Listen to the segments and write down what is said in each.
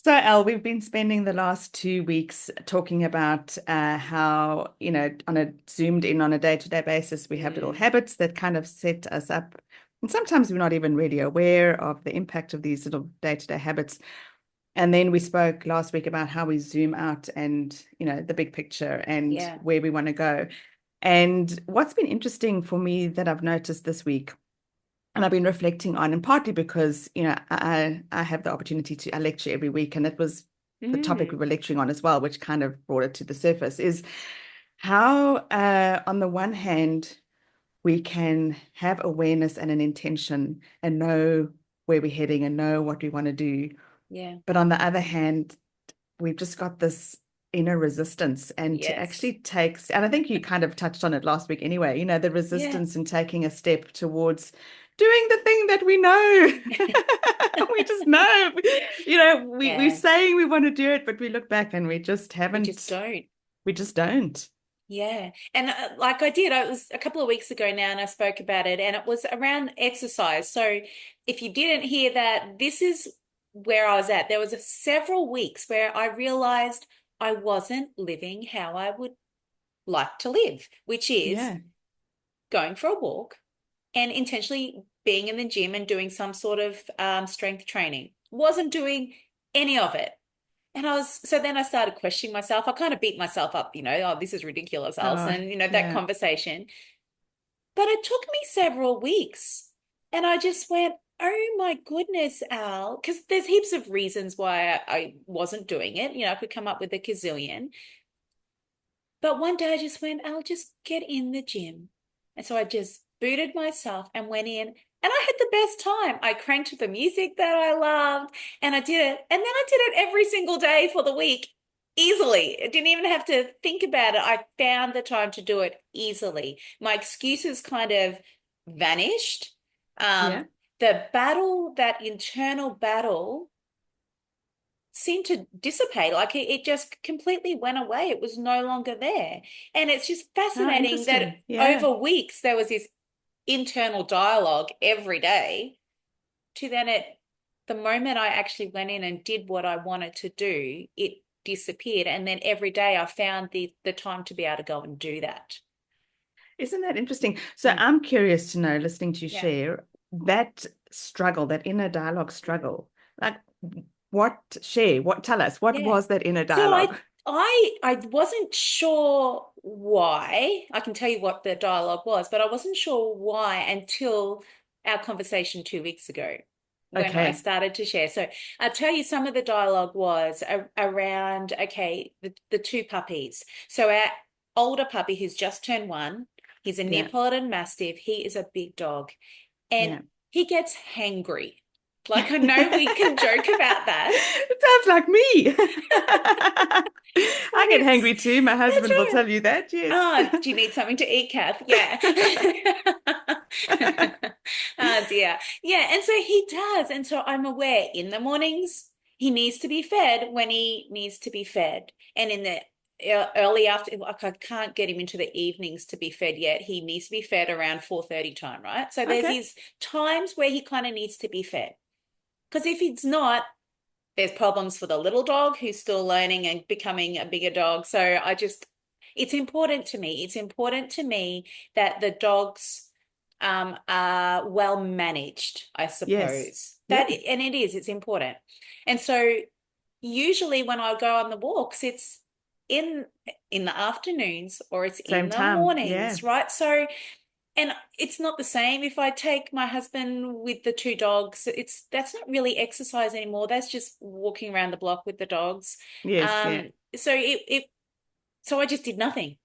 So, Elle, we've been spending the last 2 weeks talking about how, on a zoomed in on a day-to-day basis, we have little Mm, habits that kind of set us up. And sometimes we're not even really aware of the impact of these little day-to-day habits. And then we spoke last week about how we zoom out and, the big picture and yeah. where we want to go. And what's been interesting for me that I've noticed this week and I've been reflecting on, and partly because, I have the opportunity to I lecture every week, and it was the topic we Mm, were lecturing on as well, which kind of brought it to the surface, is how, on the one hand, we can have awareness and an intention and know where we're heading and know what we want to do. yeah. But on the other hand, we've just got this inner resistance and to Yes. actually take, and I think you kind of touched on it last week anyway, the Yeah. resistance in taking a step towards doing the thing that we know. We just know, we're Yeah. saying we want to do it, but we look back and we just We just haven't, don't. we just don't. Yeah. And like I did, it was a couple of weeks ago now, and I spoke about it, and it was around exercise. So if you didn't hear that, this is where I was at. There was several weeks where I realized I wasn't living how I would like to live, which is Yeah. going for a walk and intentionally being in the gym and doing some sort of strength training. Wasn't doing any of it. And so then I started questioning myself. I kind of beat myself up, oh, this is ridiculous, Oh, Alison, that yeah. conversation. But it took me several weeks. And I just went, oh my goodness, Al, because there's heaps of reasons why I wasn't doing it. I could come up with a gazillion. But one day I just went, I'll just get in the gym. And so I just booted myself and went in, and I had the best time. I cranked the music that I loved and I did it. And then I did it every single day for the week easily. I didn't even have to think about it. I found the time to do it easily. My excuses kind of vanished. Yeah. The battle, that internal battle, seemed to dissipate. Like it just completely went away. It was no longer there. And it's just Oh, fascinating that interesting. Yeah. over weeks there was this internal dialogue every day to then the moment I actually went in and did what I wanted to do, it disappeared. And then every day I found the time to be able to go and do that. Isn't that interesting? So Mm. I'm curious to know, listening to you Yeah. share that struggle, that inner dialogue struggle. Like, tell us, what Yeah. was that inner So dialogue? I wasn't sure why. I can tell you what the dialogue was, but I wasn't sure why until our conversation 2 weeks ago when I Okay. started to share. So I'll tell you some of the dialogue was around, okay, the two puppies. So our older puppy who's just turned 1, he's a Yeah. Neapolitan Mastiff. He is a big dog and Yeah. he gets hangry. Like I know we can joke about that. It sounds like me. But I get it's hangry too. My that's husband will right. tell you that. Yes. Oh, do you need something to eat, Kath? Yeah. Oh dear. Yeah, and so he does. And so I'm aware in the mornings he needs to be fed when he needs to be fed. And in the early after, like I can't get him into the evenings to be fed yet. He needs to be fed around 4:30 time, right? So there's Okay. these times where he kind of needs to be fed. Because if he's not, there's problems for the little dog who's still learning and becoming a bigger dog. So it's important to me. It's important to me that the dogs are well managed, I Yes. suppose. Yeah. And it is, it's important. And so usually when I go on the walks, it's in in the afternoons or it's in Same the time. Yeah. mornings, right? So and it's not the same if I take my husband with the two dogs. That's not really exercise anymore. That's just walking around the block with the dogs. Yes. Yeah. So so I just did nothing.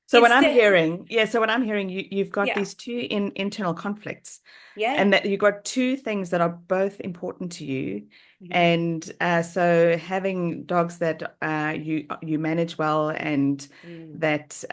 So what I'm Instead, hearing, yeah, so what I'm hearing, you've got yeah, these two internal conflicts, yeah. and that you've got two things that are both important to you. Mhm. And so having dogs that you manage well and Mm. that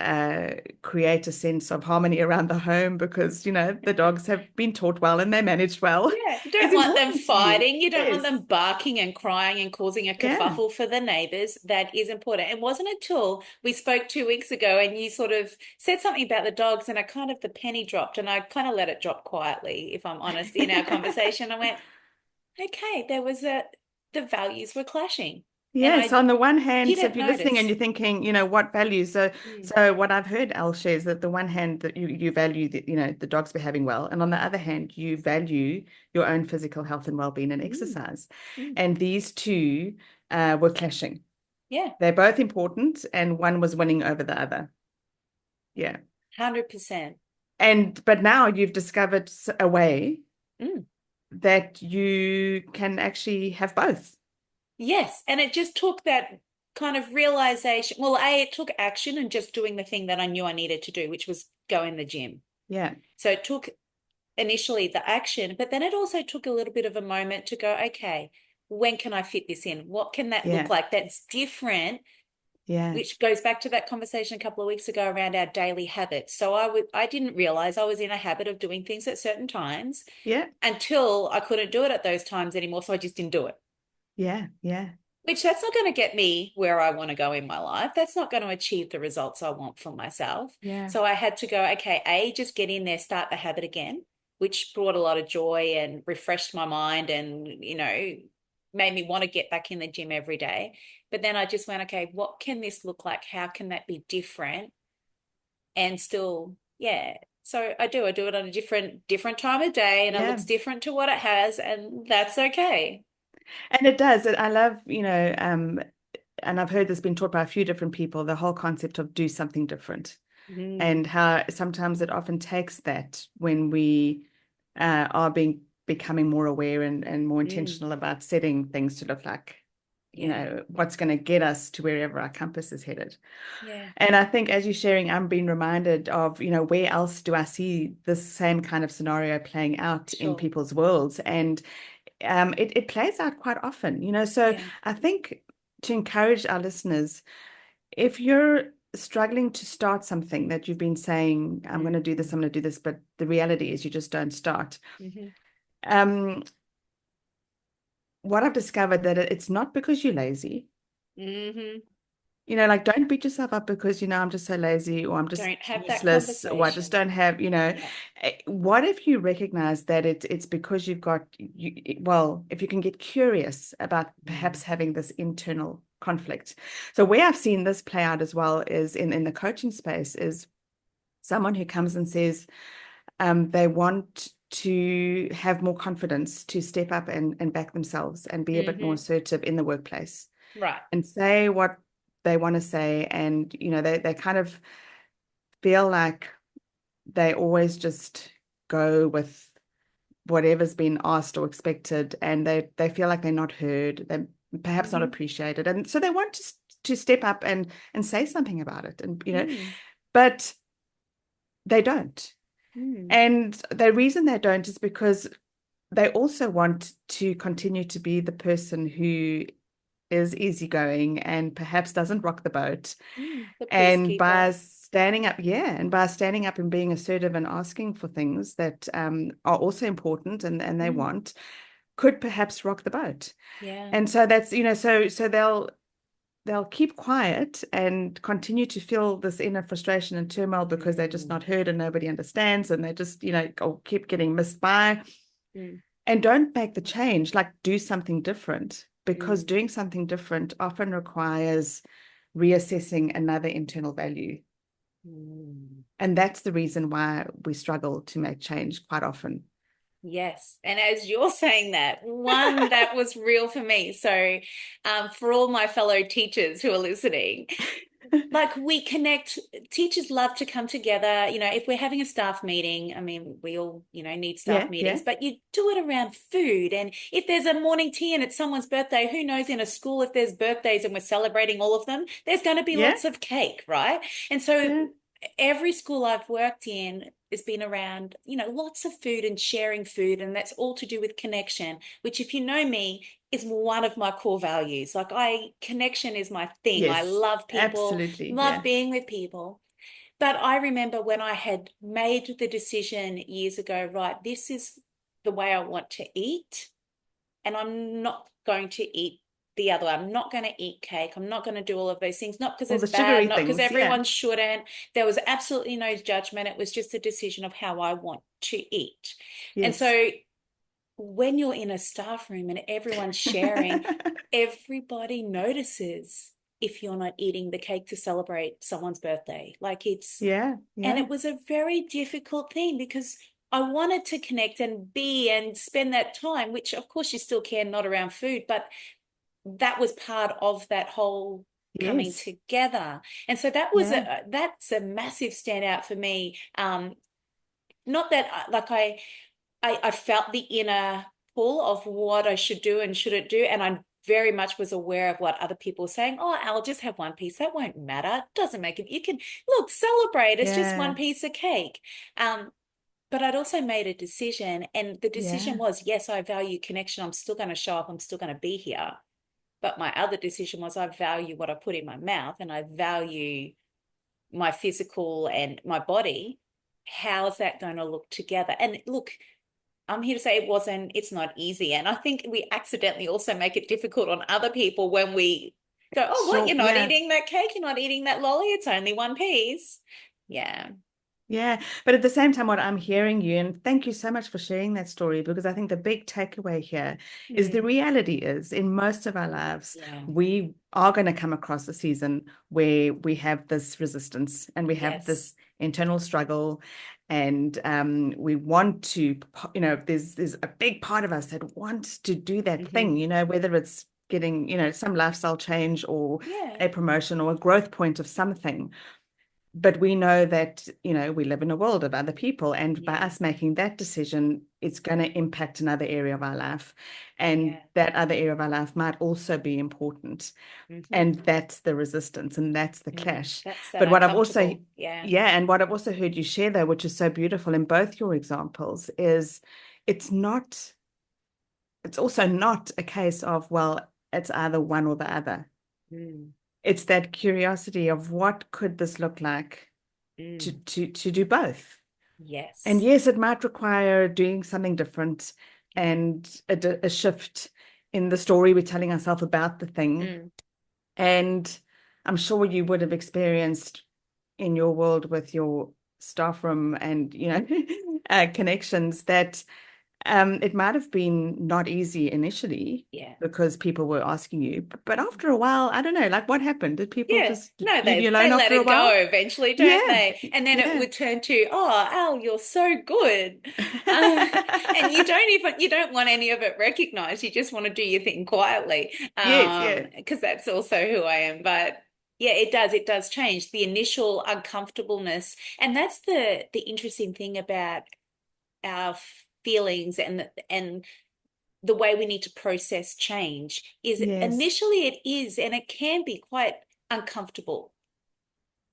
create a sense of harmony around the home because the dogs have been taught well and they're managed well Yeah, you is don't want them important to you. fighting. You don't want Yes. them barking and crying and causing a Yeah. kerfuffle for the neighbors. That is important. It wasn't until we spoke 2 weeks ago and you sort of said something about the dogs and I kind of the penny dropped and I kind of let it drop quietly, if I'm honest, in our conversation. I went, okay, there was the values were clashing. And Yes, I on the one hand, so if didn't you're listening and notice. you're thinking, what values? So, Mm, so what I've heard Al shares that the one hand that you value the, the dog's behaving well, and on the other hand, you value your own physical health and well-being and mm, exercise. mm. And these two were clashing. Yeah, They're both important, and one was winning over the other. Yeah. 100%. And but now you've discovered a way Mm. that you can actually have both. Yes, and it just took that kind of realization. Well, it took action and just doing the thing that I knew I needed to do, which was go in the gym. Yeah. So it took initially the action, but then it also took a little bit of a moment to go, okay, when can I fit this in? What can that look Yeah. like? That's different, Yeah. which goes back to that conversation a couple of weeks ago around our daily habits. So I didn't realize I was in a habit of doing things at certain times Yeah. until I couldn't do it at those times anymore. So I just didn't do it. Yeah. Yeah. Which that's not going to get me where I want to go in my life. That's not going to achieve the results I want for myself. Yeah. So I had to go, okay, just get in there, start the habit again, which brought a lot of joy and refreshed my mind and, made me want to get back in the gym every day. But then I just went, okay, what can this look like? How can that be different? And still, yeah. So I do it on a different time of day and it Yeah. looks different to what it has, and that's okay. And it does. I love, and I've heard this been taught by a few different people, the whole concept of do something different Mm, and how sometimes it often takes that when we are becoming more aware and more mm, intentional about setting things to look like, yeah. what's going to get us to wherever our compass is headed. Yeah. And I think as you're sharing, I'm being reminded of, where else do I see this same kind of scenario playing out in Sure. people's worlds? And it plays out quite often, so Yeah. I think to encourage our listeners, if you're struggling to start something that you've been saying, I'm going to do this, Mm-hmm. I'm going to do this, but the reality is you just don't start. Mm-hmm. Um, what I've discovered that it's not because you're lazy. Mm-hmm. Like don't beat yourself up because, I'm just so lazy or I'm just Don't have that useless or I just conversation. don't have, Yeah. what if you recognize that it's because you've got well, if you can get curious about Mm. perhaps having this internal conflict. So where I've seen this play out as well is in the coaching space is someone who comes and says they want to have more confidence to step up and back themselves and be a bit more Mm-hmm. assertive in the workplace Right. and say what they want to say. And, they kind of feel like they always just go with whatever's been asked or expected. And they feel like they're not heard, they're perhaps not Mm-hmm. appreciated. And so they want to step up and say something about it. And, Mm. but they don't. Mm. And the reason they don't is because they also want to continue to be the person who is easygoing and perhaps doesn't rock the boat. Mm. The And peacekeeper. by standing up and being assertive and asking for things that are also important and they Mm. want, could perhaps rock the boat. Yeah. And so that's, so they'll keep quiet and continue to feel this inner frustration and turmoil because they're just Mm. not heard and nobody understands and they just, keep getting missed by. Mm. And don't make the change, like do something different, because Mm. doing something different often requires reassessing another internal value. Mm. And that's the reason why we struggle to make change quite often. Yes. And as you're saying that, one that was real for me. So, for all my fellow teachers who are listening, like we connect, teachers love to come together. If we're having a staff meeting, I mean, we all, need staff Yeah, meetings, yeah, but you do it around food. And if there's a morning tea and it's someone's birthday, who knows in a school if there's birthdays and we're celebrating all of them, there's going to be yeah, lots of cake, right? And so yeah, every school I've worked in has been around, lots of food and sharing food. And that's all to do with connection, which if you know me, is one of my core values. Like connection is my thing. I yes, love people, absolutely. love Yeah. being with people. But I remember when I had made the decision years ago, right, this is the way I want to eat, and I'm not going to eat the other way. I'm not going to eat cake. I'm not going to do all of those things, not because All it's the bad, sugary not because things. Yeah. everyone shouldn't. There was absolutely no judgment. It was just a decision of how I want to eat. And Yes. so when you're in a staff room and everyone's sharing, everybody notices if you're not eating the cake to celebrate someone's birthday. Like it's, Yeah, and yeah, it was a very difficult thing because I wanted to connect and be and spend that time, which of course you still can, not around food, but that was part of that whole coming yes, together. And so that was yeah, that's a massive standout for me. Not that like I felt the inner pull of what I should do and shouldn't do. And I very much was aware of what other people were saying. Oh, I'll just have one piece. That won't matter. It doesn't make it. You can look, celebrate. It's just one yeah, piece of cake. But I'd also made a decision, and the decision yeah, was, yes, I value connection. I'm still going to show up. I'm still going to be here. But my other decision was I value what I put in my mouth and I value my physical and my body. How's that going to look together? And look, I'm here to say it's not easy. And I think we accidentally also make it difficult on other people when we go, oh, what? sure, You're not yeah. eating that cake. You're not eating that lolly. It's only one piece. Yeah. Yeah, but at the same time, what I'm hearing you, and thank you so much for sharing that story, because I think the big takeaway here is the Mm, reality is in most of our lives, yeah. we are going to come across a season where we have this resistance and we have this Yes. internal struggle, and we want to, there's a big part of us that wants to do that thing, Hmm. whether it's getting, some lifestyle change or Yeah. a promotion or a growth point of something. But we know that, we live in a world of other people. And by Yeah. us making that decision, it's going to impact another area of our life. And Yeah. that other area of our life might also be important. Hmm. And that's the resistance and that's the clash. That's that But what I've also, uncomfortable. Yeah. yeah, and what I've also heard you share, though, which is so beautiful in both your examples, is it's not, it's also not a case of, well, it's either one or the other. Mm. It's that curiosity of what could this look like to Mm. do both. And Yes. yes, it might require doing something different Yeah. and a shift in the story we're telling ourselves about the thing. Mm. And I'm sure you would have experienced in your world with your staff room and connections that it might have been not easy initially Yeah. because people were asking you, but after a while, I don't know, like what happened? Did people Yeah, just no, leave you they alone let after a it go while? eventually, don't Yeah, they? And then it yeah. would turn to, oh, Al, you're so good. Uh, and you don't want any of it recognized. You just want to do your thing quietly. Yes, yes, Because that's also who I am. But yeah, it does change the initial uncomfortableness. And that's the interesting thing about our feelings and the way we need to process change is yes, initially it is, and it can be quite uncomfortable.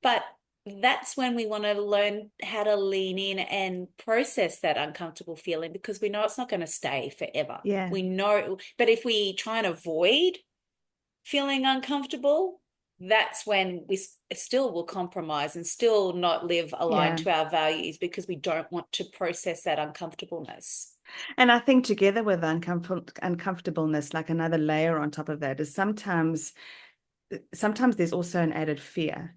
But that's when we want to learn how to lean in and process that uncomfortable feeling because we know it's not going to stay forever. yeah, We know, but if we try and avoid feeling uncomfortable, that's when we still will compromise and still not live aligned yeah. to our values because we don't want to process that uncomfortableness. And I think together with uncomfortableness, like another layer on top of that is sometimes there's also an added fear.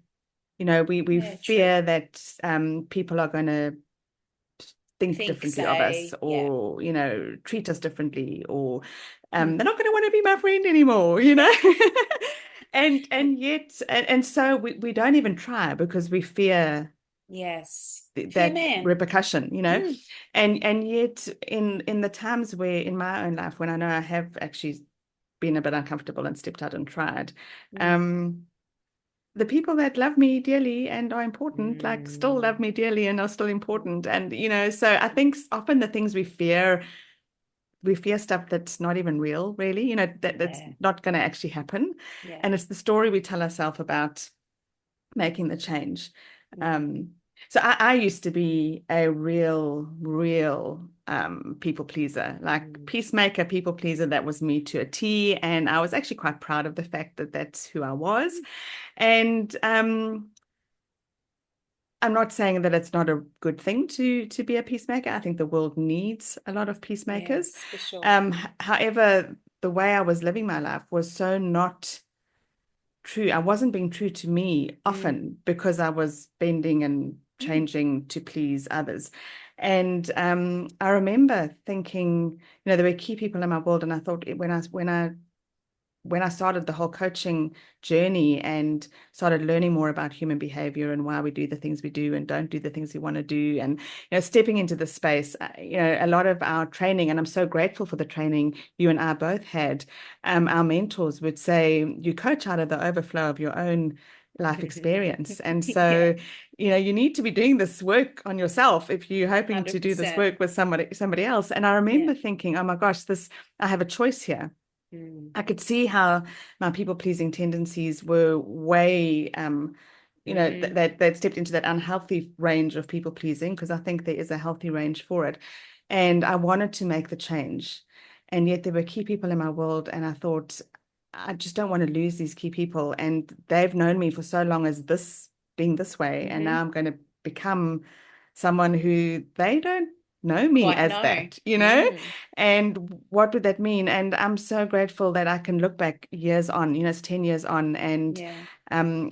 We Yeah, true. fear that people are going to think Think, differently of us say, yeah, or, treat us differently or they're hmm, not going to want to be my friend anymore, yeah. and yet and so we don't even try because we fear Yes. Fear that man. repercussion, Mm, and yet in the times where in my own life when I know I have actually been a bit uncomfortable and stepped out and tried, mm, um the people that love me dearly and are important, like still love mm. me dearly and are still important. And, so I think often the things we fear stuff that's not even real, really, that's Yeah, not going to actually happen. yeah. And it's the story we tell ourselves about making the change. Mm, Um, so I used to be a real people pleaser, like mm, peacemaker, people pleaser. That was me to a T. And I was actually quite proud of the fact that that's who I was. And I'm not saying that it's not a good thing to be a peacemaker. I think the world needs a lot of peacemakers. yes, for sure. However, the way I was living my life was so not true. I wasn't being true to me Mm, often because I was bending and mm, changing to please others. And I remember thinking, there were key people in my world, and I thought when I started the whole coaching journey and started learning more about human behavior and why we do the things we do and don't do the things we want to do, and stepping into the space, a lot of our training, and I'm so grateful for the training you and I both had. Our mentors would say you coach out of the overflow of your own life experience, and Yeah, so you need to be doing this work on yourself if you're hoping to do this 100%. work with somebody else. And I Yeah. remember thinking, oh my gosh, this I have a choice here. Mm. I could see how my people-pleasing tendencies were way, Hmm. that they'd stepped into that unhealthy range of people-pleasing, because I think there is a healthy range for it. And I wanted to make the change. And yet there were key people in my world, and I thought, I just don't want to lose these key people. And they've known me for so long as this being this way. And Hmm. now I'm going to become someone who they don't know me Quite as no. that. Mm. And what would that mean? And I'm so grateful that I can look back years on, it's 10 years on, and Yeah. um,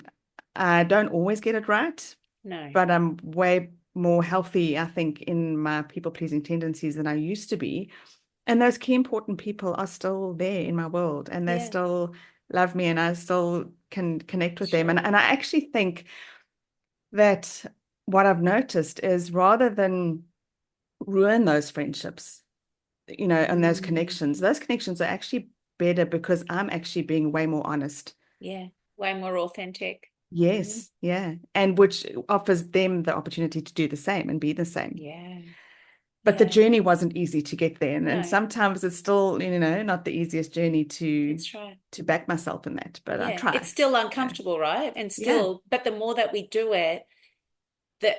I don't always get it right, No. but I'm way more healthy, I think, in my people-pleasing tendencies than I used to be. And those key important people are still there in my world, and they Yeah. still love me, and I still can connect with them. And, Sure. and I actually think that what I've noticed is, rather than ruin those friendships, and Mm. those connections are actually better because I'm actually being way more honest. Yeah. Way more authentic. Mm. Yes, yeah. And which offers them the opportunity to do the same and be the same. Yeah. But the Yeah. journey wasn't easy to get there. And No, sometimes it's still, not the easiest journey to that's right. back myself in that, but I Yeah. It's try. still Yeah. uncomfortable, right? And Yeah. still, but the more that we do it,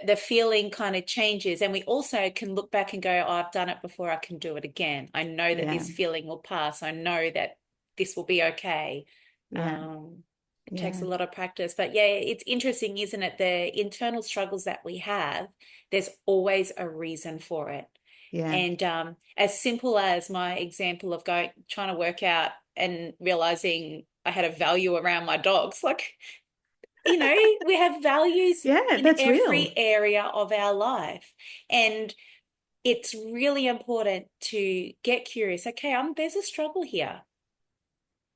the feeling kind of changes. And we also can look back and go, oh, I've done it before, I can do it again. I know that Yeah. this feeling will pass. I know that this will be okay. Yeah. Um, it takes Yeah. a lot of practice. But yeah, it's interesting, isn't it? The internal struggles that we have, there's always a reason for it. Yeah. And as simple as my example of going trying to work out and realizing I had a value around my dogs, like, we have values Yeah, in that's real. every area of our life. And it's really important to get curious. Okay, there's a struggle here.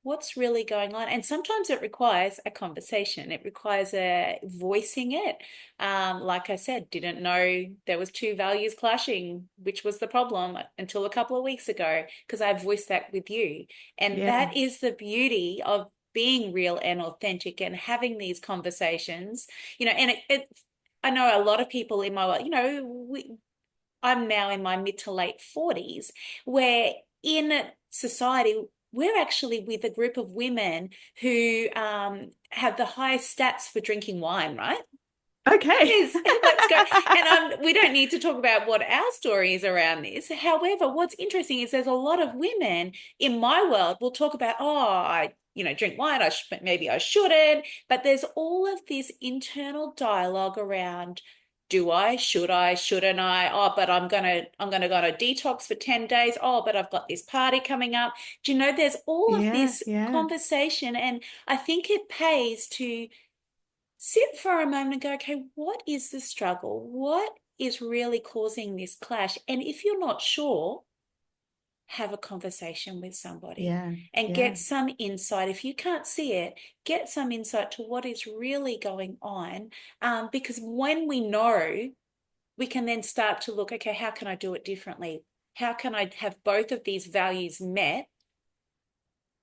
What's really going on? And sometimes it requires a conversation. It requires a voicing it. Like I said, didn't know there was two values clashing, which was the problem until a couple of weeks ago, because I voiced that with you. And Yeah. that is the beauty of being real and authentic and having these conversations. And I know a lot of people in my world, I'm now in my mid to late 40s, where in society, we're actually with a group of women who have the highest stats for drinking wine, right? Okay. Yes, let's go. And we don't need to talk about what our story is around this. However, what's interesting is there's a lot of women in my world will talk about, oh, I, drink wine. Maybe I shouldn't. But there's all of this internal dialogue around, do I, should I, shouldn't I? Oh, but I'm gonna go on a detox for 10 days. Oh, but I've got this party coming up. Do you know there's all of Yeah. this Yeah. conversation, and I think it pays to sit for a moment and go, okay, what is the struggle? What is really causing this clash? And if you're not sure, have a conversation with somebody Yeah. and Yeah. get some insight. If you can't see it, get some insight to what is really going on. Because when we know, we can then start to look, okay, how can I do it differently? How can I have both of these values met?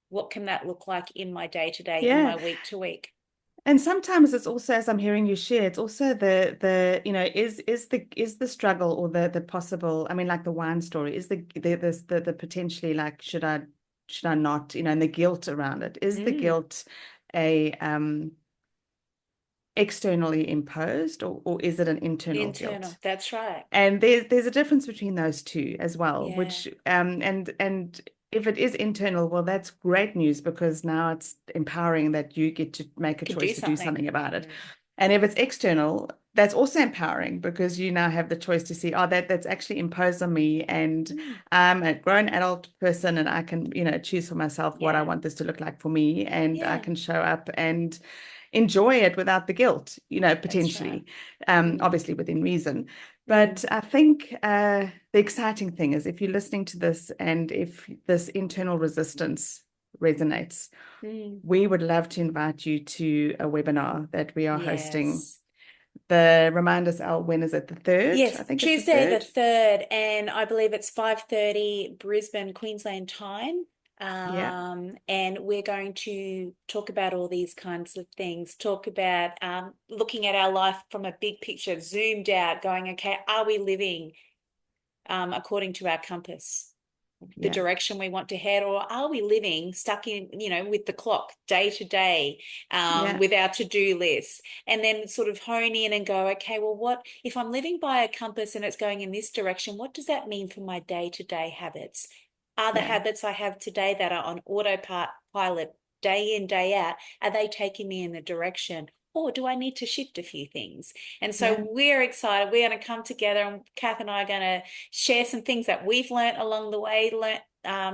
What can that look like in my day to day, in Yeah. my week to week? And sometimes it's also, as I'm hearing you share, it's also is the struggle, or the possible, I mean, like the wine story, is the potentially, like, should I not, and the guilt around it. Is the Mm, guilt a externally imposed, or is it an internal internal. guilt? That's right. And there's a difference between those two as well, Yeah. which and if it is internal, well, that's great news, because now it's empowering that you get to make a Can do choice to do something. something about it. Mm. And if it's external, that's also empowering, because you now have the choice to see, oh, that's actually imposed on me, and Mm. I'm a grown adult person, and I can, choose for myself what I Yeah. want this to look like for me, and I Yeah. can show up and enjoy it without the guilt, That's right. potentially, Mm. obviously within reason. But I think the exciting thing is if you're listening to this and if this internal resistance resonates, Mm. we would love to invite you to a webinar that we are hosting. Yes. The remind us, Al, when is it? The third? Yes, I think it's the Tuesday the third. 3rd, and I believe it's 5:30 Brisbane, Queensland time. Yeah, And we're going to talk about all these kinds of things, talk about looking at our life from a big picture, zoomed out, going, okay, are we living according to our compass? The yeah, direction we want to head, or are we living stuck in, with the clock day to day, yeah, with our to-do list, and then sort of hone in and go, okay, well, what if I'm living by a compass and it's going in this direction? What does that mean for my day-to-day habits? Are the yeah, habits I have today that are on autopilot day in, day out, are they taking me in the direction? Or do I need to shift a few things? And so yeah, we're excited. We're going to come together, and Kath and I are going to share some things that we've learned along the way,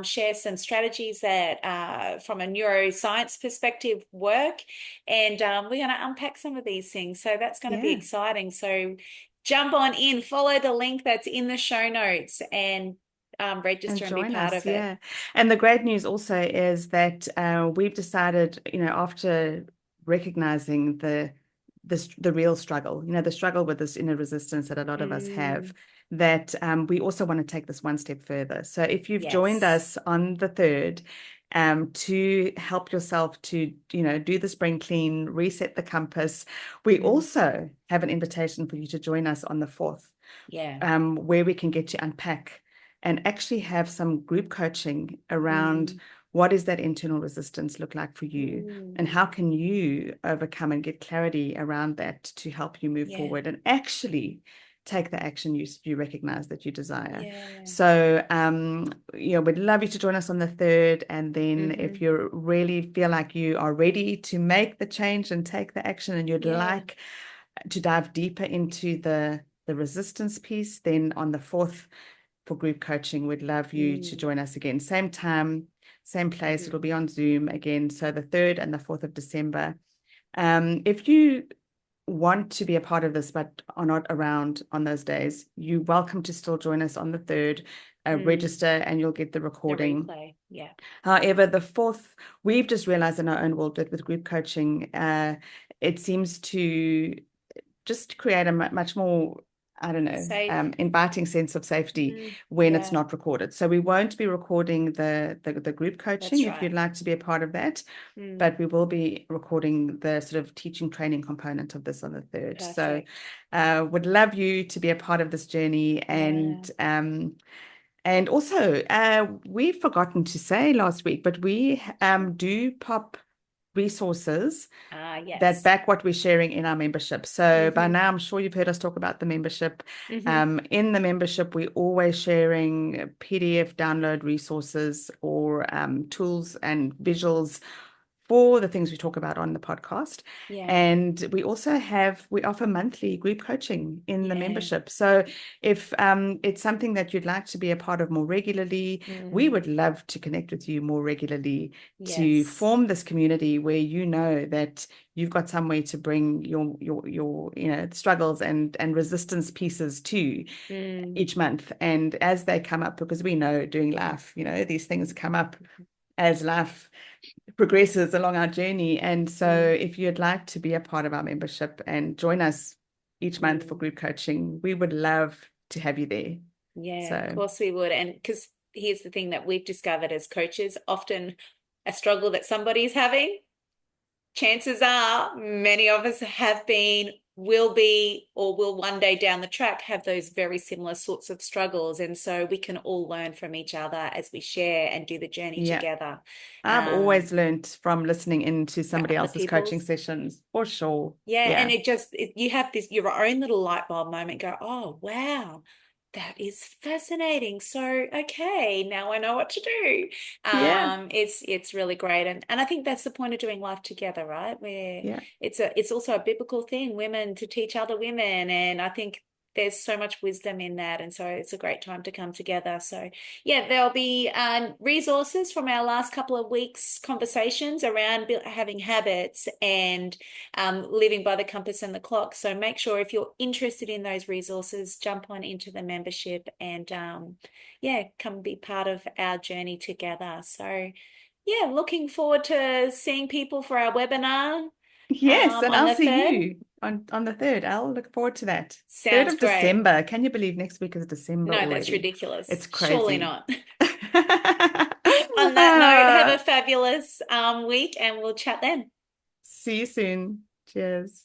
share some strategies that from a neuroscience perspective work, and we're going to unpack some of these things. So that's going to be yeah. exciting. So jump on in, follow the link that's in the show notes, and And register and be join part us, of it. yeah. And the great news also is that we've decided, after recognizing the real struggle, the struggle with this inner resistance that a lot of us have, Mm, that we also want to take this one step further. So if you've joined yes. us on the third, to help yourself to, do the spring clean, reset the compass, we Mm, also have an invitation for you to join us on the fourth, yeah. where we can get to unpack and actually have some group coaching around Mm, what does that internal resistance look like for you, and mm, how can you overcome and get clarity around that to help you move yeah. forward and actually take the action you recognize that you desire. Yeah. So we'd love you to join us on the third, and then if Hmm. you really feel like you are ready to make the change and take the action and you'd Yeah. like to dive deeper into the resistance piece, then on the fourth for group coaching, we'd love you to Mm, join us again. Same time, same place. hmm. It'll be on Zoom again. So the 3rd and the 4th of December. If you want to be a part of this but are not around on those days, you're welcome to still join us on the 3rd. Mm, Register and you'll get the the recording. replay. Yeah. However, the fourth, we've just realized in our own world that with group coaching, it seems to just create a much more, I don't know, Safe. inviting sense of safety Mm, when it's yeah, not recorded. So we won't be recording the group coaching that's if right. you'd like to be a part of that, Mm, but we will be recording the sort of teaching training component of this on the third. So perfect. would love you to be a part of this journey. Yeah. And also, we've forgotten to say last week, but we do pop resources that Yes. back what we're sharing in our membership. So by Hmm. now, I'm sure you've heard us talk about the membership. Hmm. In the membership, we're always sharing PDF download resources or tools and visuals for the things we talk about on the podcast. Yeah. And we offer monthly group coaching in the Yeah. membership. So if it's something that you'd like to be a part of more regularly, we Mm, would love to connect with you more regularly to yes. form this community where you know that you've got somewhere to bring your struggles and resistance pieces to Mm, each month. And as they come up, because we know doing life, these things come up as life progresses along our journey. And so mm, if you'd like to be a part of our membership and join us each month for mm. group coaching, we would love to have you there. Yeah, of So course we would. And because here's the thing that we've discovered as coaches, often a struggle that somebody's having, chances are many of us have been, will be, or will one day down the track have those very similar sorts of struggles. And so we can all learn from each other as we share and do the journey yeah, together. I've Um, always learned from listening into to somebody other else's coaching people's. sessions, for sure. Yeah, and Yeah, you have this your own little light bulb moment, go, oh wow, that is fascinating. So okay, now I know what to do. yeah, It's really great. And I think that's the point of doing life together, right? Where yeah, it's also a biblical thing, women to teach other women. And I think there's so much wisdom in that. And so it's a great time to come together. So yeah, there'll be resources from our last couple of weeks conversations around having habits and living by the compass and the clock. So make sure if you're interested in those resources, jump on into the membership and yeah, come be part of our journey together. So yeah, looking forward to seeing people for our webinar Yes, and on I'll the see 3rd. you on the 3rd. I'll look forward to that. 3rd Sounds of great. December. Can you believe next week is December No, that's already? ridiculous. It's Surely crazy. not. On that note, have a fabulous week and we'll chat then. See you soon. Cheers.